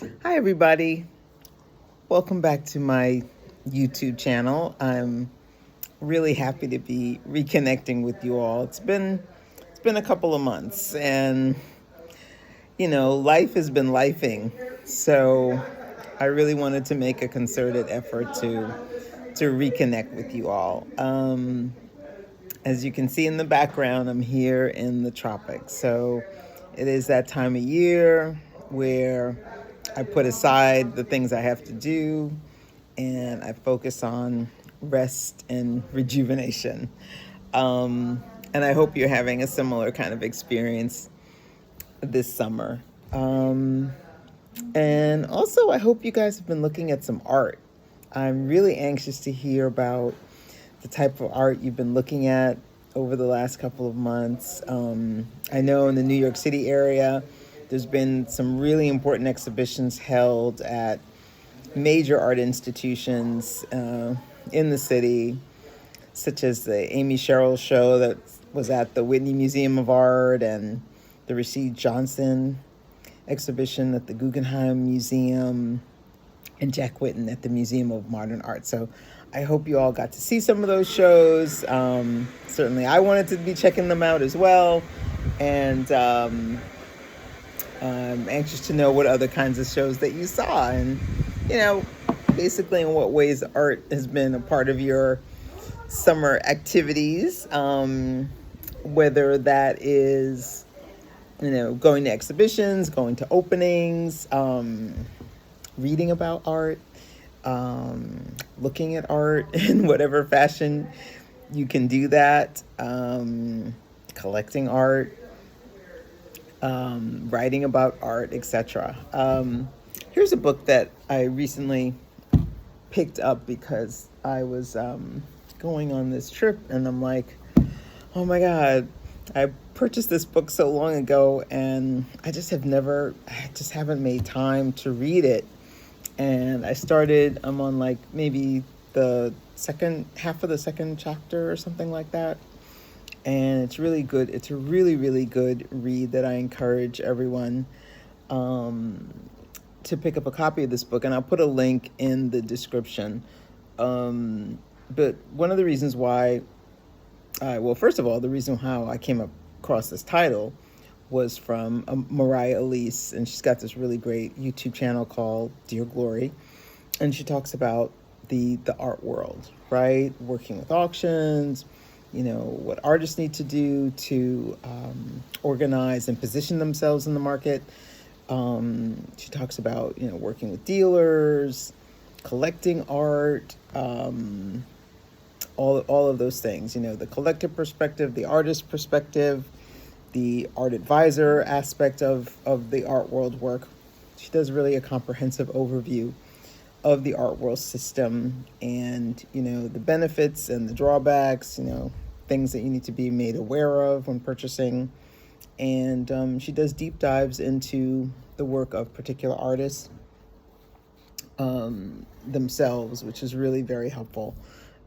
Hi, everybody. Welcome back to my YouTube channel. I'm really happy to be reconnecting with you all. It's been a couple of months, and life has been lifing. So I really wanted to make a concerted effort to reconnect with you all. As you can see in the background, I'm here in the tropics. So it is that time of year where I put aside the things I have to do and I focus on rest and rejuvenation. And I hope you're having a similar kind of experience this summer. And also, I hope you guys have been looking at some art. I'm really anxious to hear about the type of art you've been looking at over the last couple of months. I know in the New York City area, there's been some really important exhibitions held at major art institutions in the city, such as the Amy Sherrill show that was at the Whitney Museum of Art and the Rasheed Johnson exhibition at the Guggenheim Museum and Jack Whitten at the Museum of Modern Art. So I hope you all got to see some of those shows. Certainly I wanted to be checking them out as well. And I'm anxious to know what other kinds of shows that you saw and, you know, basically in what ways art has been a part of your summer activities, whether that is, going to exhibitions, going to openings, reading about art, looking at art in whatever fashion you can do that, collecting art, writing about art, etc. Here's a book that I recently picked up because I was going on this trip and I'm like, oh my God, I purchased this book so long ago and I just haven't made time to read it. And I'm on like maybe the second half of the second chapter or something like that. And it's really good. It's a really, really good read that I encourage everyone to pick up a copy of this book. And I'll put a link in the description. But one of the reasons why, first of all, the reason how I came across this title was from Mariah Elise, and she's got this really great YouTube channel called Dear Glory, and she talks about the art world, right? Working with auctions, what artists need to do to organize and position themselves in the market. She talks about, working with dealers, collecting art, all of those things, the collective perspective, the artist perspective, the art advisor aspect of the art world work. She does really a comprehensive overview of the art world system and, the benefits and the drawbacks, things that you need to be made aware of when purchasing. And she does deep dives into the work of particular artists themselves, which is really very helpful,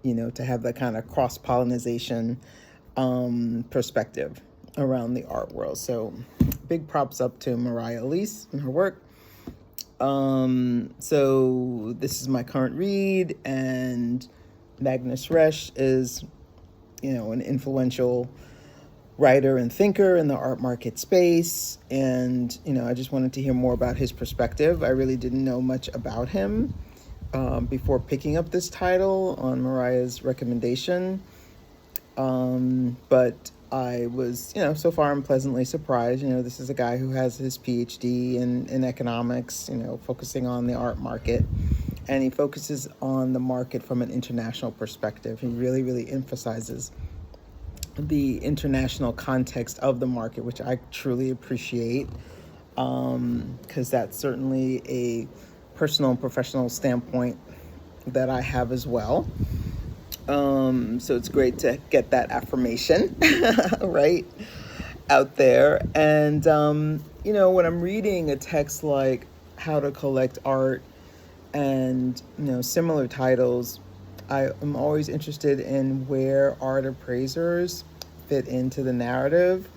to have that kind of cross-pollination perspective around the art world. So big props up to Mariah Elise and her work. So this is my current read, and Magnus Resch is, an influential writer and thinker in the art market space. And, I just wanted to hear more about his perspective. I really didn't know much about him before picking up this title on Mariah's recommendation. But I was, so far I'm pleasantly surprised. This is a guy who has his PhD in economics, focusing on the art market. And he focuses on the market from an international perspective. He really, really emphasizes the international context of the market, which I truly appreciate, because that's certainly a personal and professional standpoint that I have as well. So it's great to get that affirmation, right, out there. And, when I'm reading a text like How to Collect Art and, similar titles, I am always interested in where art appraisers fit into the narrative,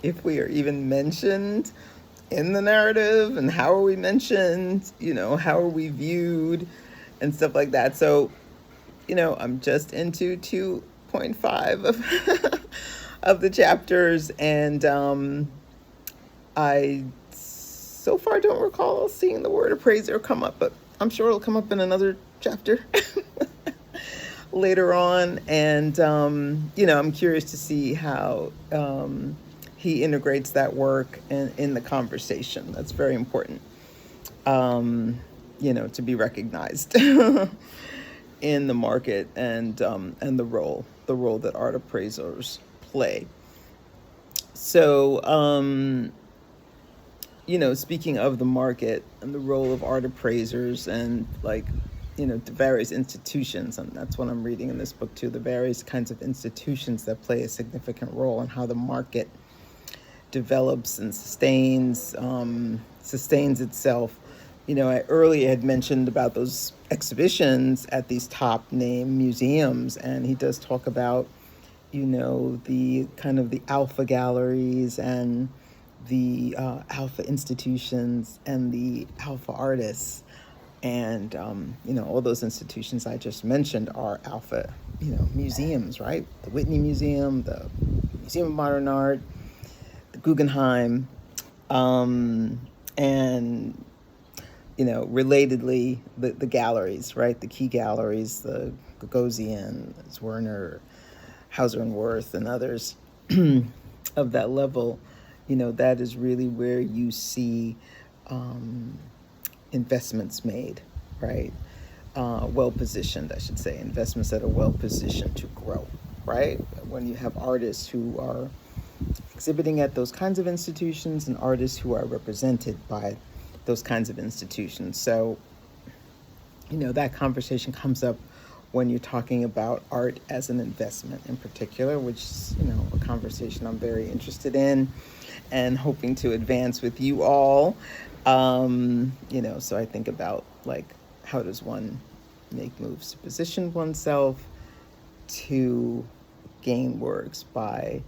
if we are even mentioned, in the narrative, and how are we mentioned, how are we viewed, and stuff like that. So, I'm just into 2.5 of of the chapters, and I so far don't recall seeing the word appraiser come up, but I'm sure it'll come up in another chapter later on. And I'm curious to see how he integrates that work in the conversation. That's very important, to be recognized in the market, and the role that art appraisers play. So, speaking of the market and the role of art appraisers, and the various institutions, and that's what I'm reading in this book too, the various kinds of institutions that play a significant role in how the market develops and sustains itself. I earlier had mentioned about those exhibitions at these top name museums, and he does talk about, the kind of the alpha galleries and the alpha institutions and the alpha artists. And, all those institutions I just mentioned are alpha, museums, right? The Whitney Museum, the Museum of Modern Art, the Guggenheim, and, relatedly, the galleries, right? The key galleries, the Gagosian, Werner, Hauser and Wirth, and others of that level. That is really where you see investments made, right? Well-positioned, I should say, investments that are well-positioned to grow, right? When you have artists who are exhibiting at those kinds of institutions, and artists who are represented by those kinds of institutions. So, that conversation comes up when you're talking about art as an investment in particular, which is, a conversation I'm very interested in and hoping to advance with you all. So I think about, how does one make moves to position oneself to gain works by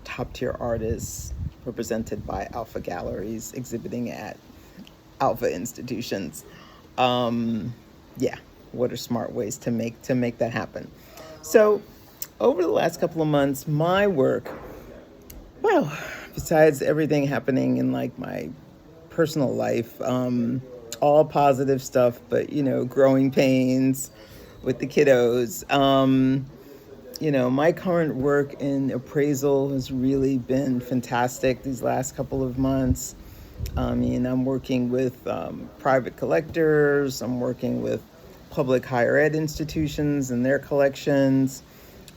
top tier artists represented by alpha galleries exhibiting at alpha institutions. What are smart ways to make that happen? So over the last couple of months, my work, well, besides everything happening in my personal life, all positive stuff, but growing pains with the kiddos. My current work in appraisal has really been fantastic these last couple of months. I'm working with private collectors. I'm working with public higher ed institutions and their collections,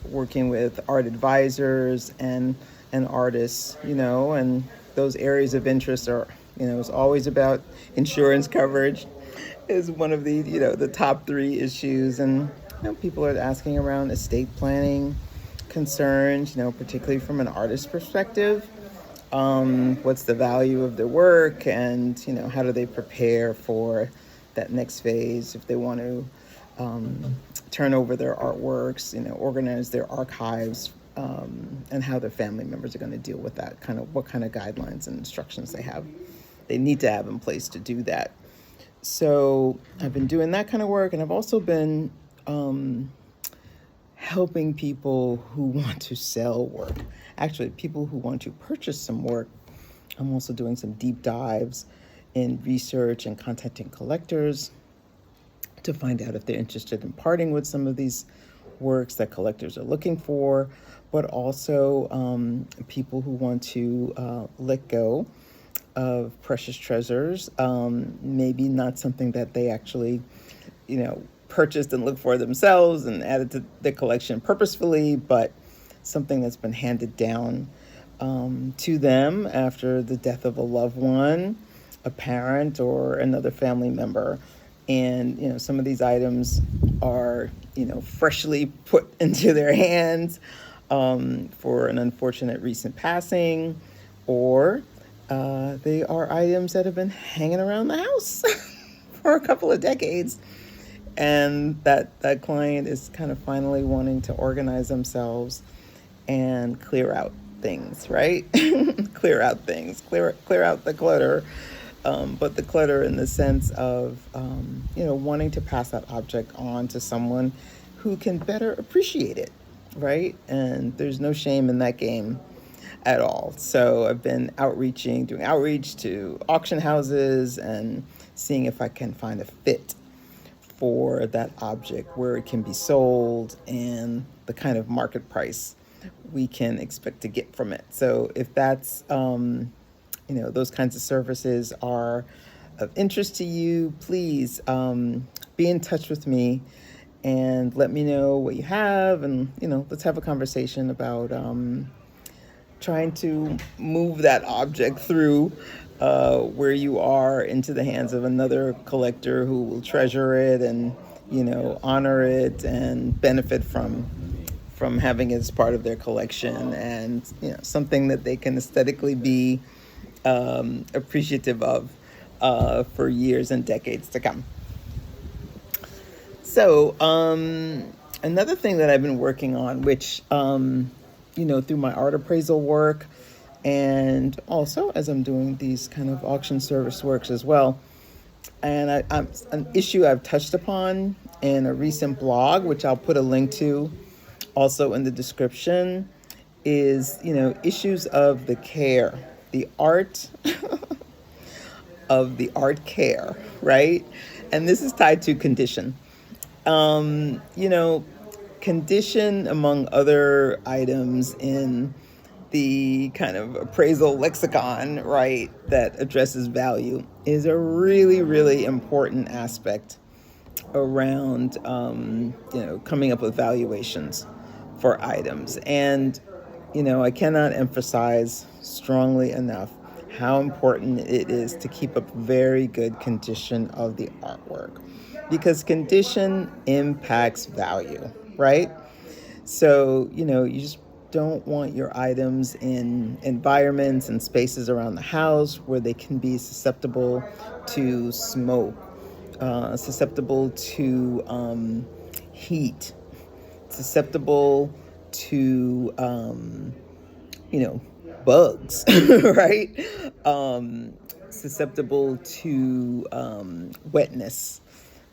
working with art advisors and artists, and those areas of interest are, it's always about insurance coverage is one of the, the top three issues. And, people are asking around estate planning concerns, particularly from an artist perspective. What's the value of their work, and, how do they prepare for that next phase if they want to turn over their artworks, organize their archives, and how their family members are going to deal with that, what kind of guidelines and instructions they need to have in place to do that. So I've been doing that kind of work, and I've also been helping people who want to sell work. Actually, people who want to purchase some work. I'm also doing some deep dives in research and contacting collectors to find out if they're interested in parting with some of these works that collectors are looking for, but also people who want to let go of precious treasures, maybe not something that they actually, purchased and looked for themselves and added to their collection purposefully, but something that's been handed down to them after the death of a loved one, a parent, or another family member. And, some of these items are, freshly put into their hands for an unfortunate recent passing, or they are items that have been hanging around the house for a couple of decades. And that client is kind of finally wanting to organize themselves and clear out things, right? Clear out things, clear out the clutter. But the clutter in the sense of, wanting to pass that object on to someone who can better appreciate it, right? And there's no shame in that game at all. So I've been doing outreach to auction houses and seeing if I can find a fit for that object where it can be sold and the kind of market price we can expect to get from it. So if that's, those kinds of services are of interest to you, please be in touch with me and let me know what you have. And, let's have a conversation about trying to move that object through where you are into the hands of another collector who will treasure it and, honor it and benefit from having it as part of their collection, and something that they can aesthetically be appreciative of for years and decades to come. So another thing that I've been working on, which through my art appraisal work, and also as I'm doing these kind of auction service works as well, and I'm an issue I've touched upon in a recent blog, which I'll put a link to also in the description, is issues of the care, the art of the art care, right? And this is tied to condition. Condition, among other items in the kind of appraisal lexicon, right, that addresses value, is a really, really important aspect around, coming up with valuations for items. And, I cannot emphasize strongly enough how important it is to keep a very good condition of the artwork, because condition impacts value, right? So, you just don't want your items in environments and spaces around the house where they can be susceptible to smoke, susceptible to heat, susceptible to, bugs, right? Susceptible to wetness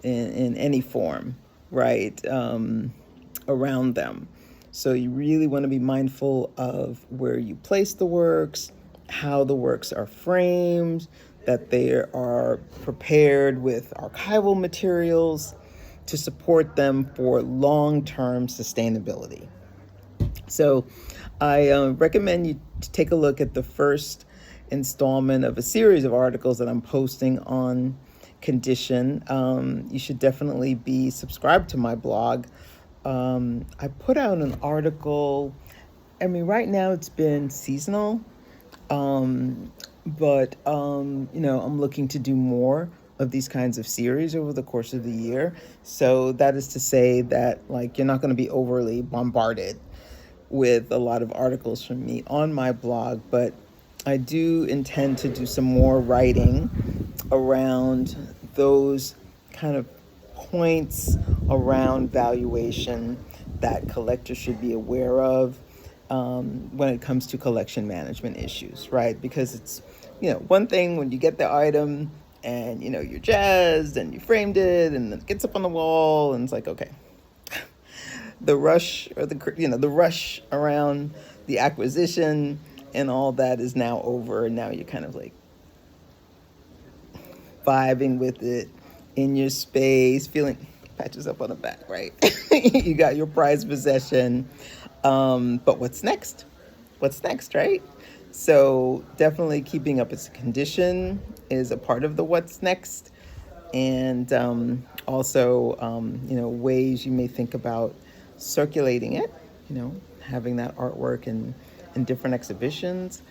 in any form, right? Around them. So you really want to be mindful of where you place the works, how the works are framed, that they are prepared with archival materials to support them for long-term sustainability. So I recommend you to take a look at the first installment of a series of articles that I'm posting on condition. You should definitely be subscribed to my blog. I put out an article. Right now it's been seasonal, but I'm looking to do more of these kinds of series over the course of the year. So that is to say that, you're not going to be overly bombarded with a lot of articles from me on my blog, but I do intend to do some more writing around those kind of points around valuation that collectors should be aware of when it comes to collection management issues, right? Because it's, one thing when you get the item and, you're jazzed and you framed it and it gets up on the wall and it's like, okay, the rush the rush around the acquisition and all that is now over. And now you're kind of vibing with it in your space, feeling patches up on the back, right? You got your prized possession. But what's next? What's next, right? So definitely keeping up its condition is a part of the what's next. And also, ways you may think about circulating it, having that artwork in different exhibitions,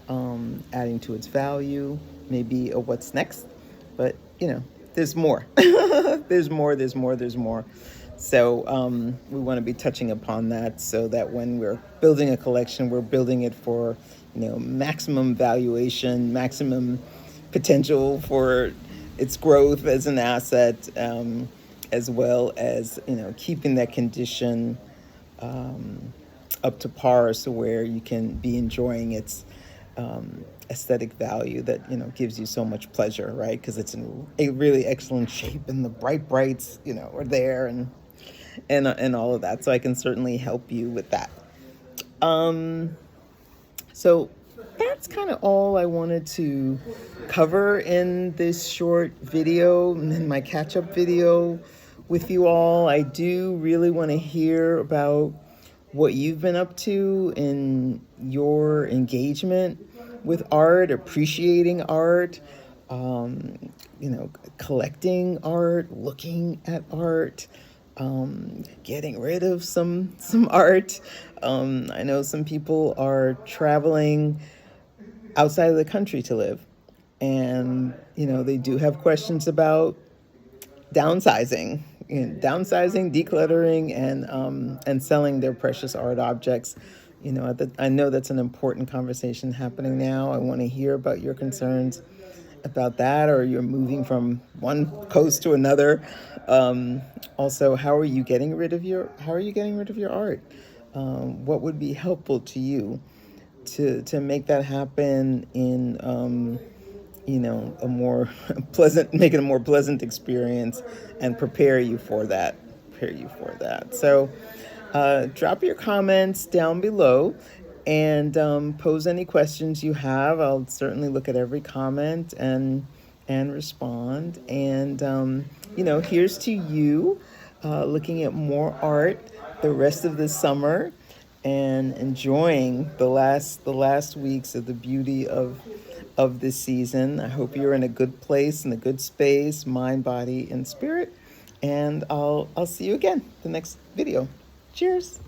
adding to its value, maybe a what's next. But, there's more. There's more. So we want to be touching upon that so that when we're building a collection, we're building it for, maximum valuation, maximum potential for its growth as an asset, as well as, keeping that condition up to par as to where you can be enjoying its aesthetic value that gives you so much pleasure, right? Because it's in a really excellent shape, and the brights are there, and all of that. So I can certainly help you with that. So that's kind of all I wanted to cover in this short video and in my catch-up video with you all. I do really want to hear about what you've been up to in your engagement with art, appreciating art, collecting art, looking at art, getting rid of some art. I know some people are traveling outside of the country to live, and they do have questions about downsizing, decluttering, and selling their precious art objects. I know that's an important conversation happening now. I want to hear about your concerns about that, or you're moving from one coast to another. Also, how are you getting rid of your art? What would be helpful to you to make that happen in a more make it a more pleasant experience, and prepare you for that. So drop your comments down below, and pose any questions you have. I'll certainly look at every comment and respond. And here's to you looking at more art the rest of this summer, and enjoying the last weeks of the beauty of this season. I hope you're in a good place, in a good space, mind, body, and spirit. And I'll see you again the next video. Cheers.